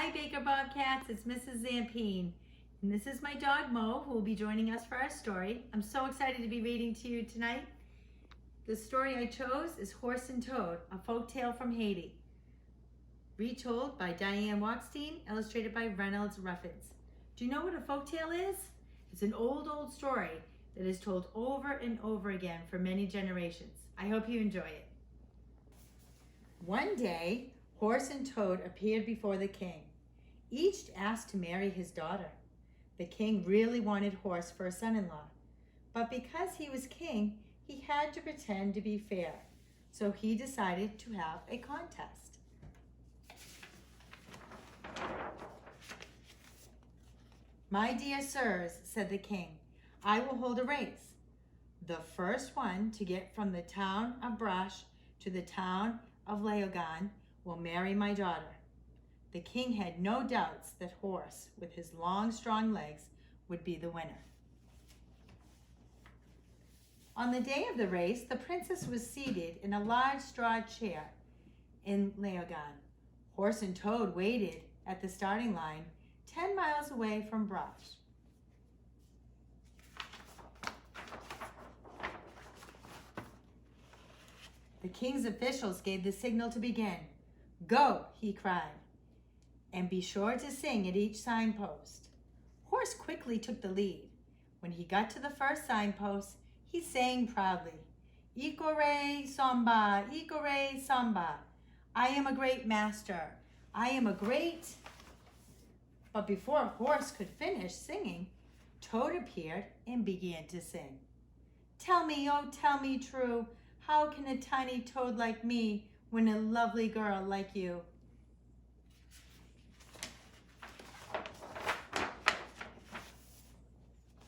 Hi Baker Bobcats, it's Mrs. Zampine. And this is my dog Mo, who will be joining us for our story. I'm so excited to be reading to you tonight. The story I chose is Horse and Toad, a folk tale from Haiti. Retold by Diane Wachstein, illustrated by Reynolds Ruffins. Do you know what a folk tale is? It's an old story that is told over and over again for many generations. I hope you enjoy it. One day, Horse and Toad appeared before the king. Each asked to marry his daughter. The king really wanted Horse for a son-in-law, but because he was king, he had to pretend to be fair. So he decided to have a contest. My dear sirs, said the king, I will hold a race. The first one to get from the town of Brush to the town of Laogan will marry my daughter. The king had no doubts that Horse, with his long, strong legs, would be the winner. On the day of the race, the princess was seated in a large straw chair in Laogan. Horse and Toad waited at the starting line 10 miles away from Brush. The king's officials gave the signal to begin. Go, he cried, and be sure to sing at each signpost. Horse quickly took the lead. When he got to the first signpost, he sang proudly, Ikore samba, ikore samba. I am a great master. I am a great... But before Horse could finish singing, Toad appeared and began to sing. Tell me, oh, tell me true, how can a tiny toad like me win a lovely girl like you?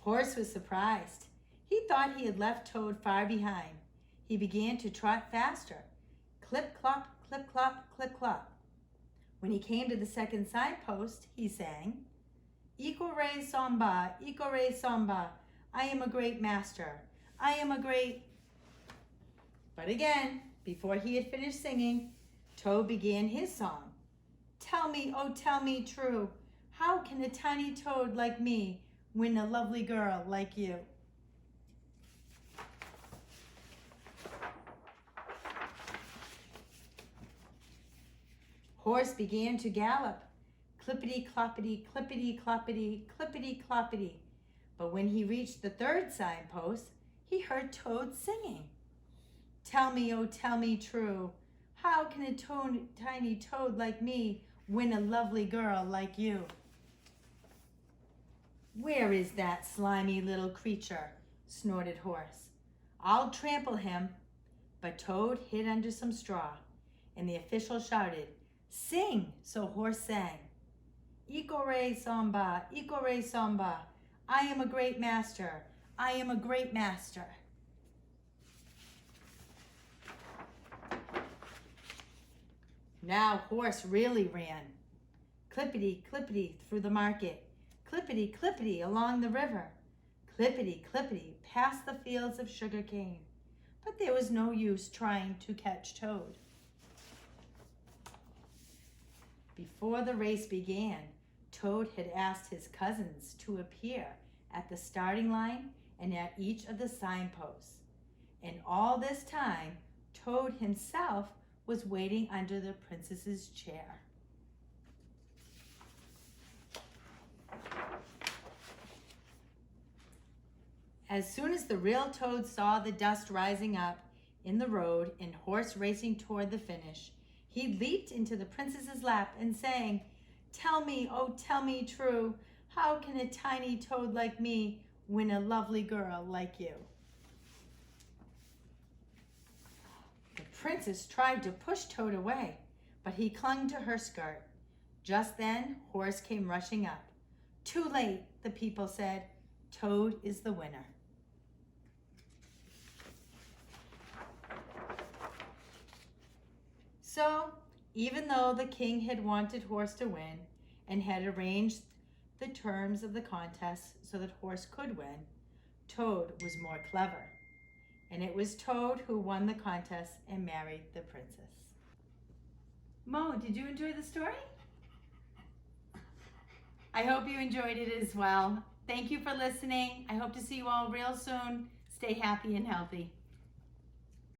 Horse was surprised. He thought he had left Toad far behind. He began to trot faster. Clip, clop, clip, clop, clip, clop. When he came to the second signpost, he sang, Ikore samba, ikore samba. I am a great master. I am a great... But again, before he had finished singing, Toad began his song. Tell me, oh tell me true, how can a tiny toad like me win a lovely girl like you? Horse began to gallop, clippity-cloppity, clippity-cloppity, clippity-cloppity. But when he reached the third signpost, he heard Toad singing. Tell me, oh tell me true, how can a tiny toad like me win a lovely girl like you? Where is that slimy little creature? Snorted Horse. I'll trample him. But Toad hid under some straw, and the official shouted, Sing! So Horse sang. Ikore samba, ikore samba. I am a great master. I am a great master. Now Horse really ran. Clippity, clippity through the market. Clippity, clippity along the river. Clippity, clippity past the fields of sugar cane. But there was no use trying to catch Toad. Before the race began, Toad had asked his cousins to appear at the starting line and at each of the signposts. And all this time, Toad himself was waiting under the princess's chair. As soon as the real Toad saw the dust rising up in the road and Horse racing toward the finish, he leaped into the princess's lap and sang, Tell me, oh tell me true, how can a tiny toad like me win a lovely girl like you? The princess tried to push Toad away, but he clung to her skirt. Just then, Horse came rushing up. Too late, the people said. Toad is the winner. So, even though the king had wanted Horse to win and had arranged the terms of the contest so that Horse could win, Toad was more clever. And it was Toad who won the contest and married the princess. Mo, did you enjoy the story? I hope you enjoyed it as well. Thank you for listening. I hope to see you all real soon. Stay happy and healthy.